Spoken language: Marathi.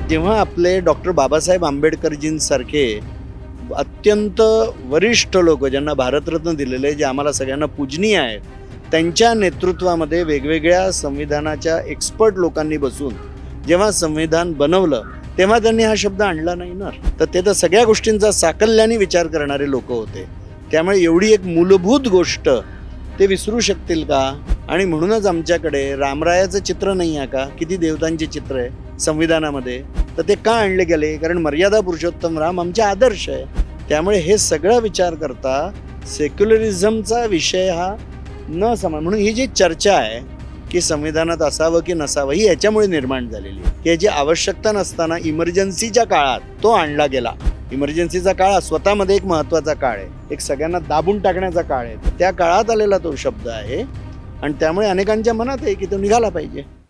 जेव्हा आपले डॉक्टर बाबासाहेब आंबेडकरजींसारखे अत्यंत वरिष्ठ लोक ज्यांना भारतरत्न दिलेले, जे आम्हाला सगळ्यांना पूजनीय आहेत, त्यांच्या नेतृत्वामध्ये वेगवेगळ्या संविधानाच्या एक्सपर्ट लोकांनी बसून जेव्हा संविधान बनवलं तेव्हा त्यांनी हा शब्द आणला नाही ना. तर ते तर सगळ्या गोष्टींचा साकल्याने विचार करणारे लोक होते. त्यामुळे एवढी एक मूलभूत गोष्ट ते विसरू शकतील का? आणि म्हणूनच आमच्याकडे रामरायाचं चित्र नाही आहे का? किती देवतांचे चित्र आहे संविधानामध्ये. तर ते का आणले गेले? कारण मर्यादा पुरुषोत्तम राम आमचे आदर्श आहे. त्यामुळे हे सगळं विचार करता सेक्युलरिझमचा विषय हा न समान, म्हणून ही जी चर्चा आहे की संविधानात असावं की नसावं, ही याच्यामुळे निर्माण झालेली आहे की याची आवश्यकता नसताना इमर्जन्सीच्या काळात तो आणला गेला. इमर्जन्सीचा काळ स्वतःमध्ये एक महत्त्वाचा काळ आहे, एक सगळ्यांना दाबून टाकण्याचा काळ आहे. त्या काळात आलेला तो शब्द आहे आणि त्यामुळे अनेकांच्या मनात आहे की तो निघाला पाहिजे.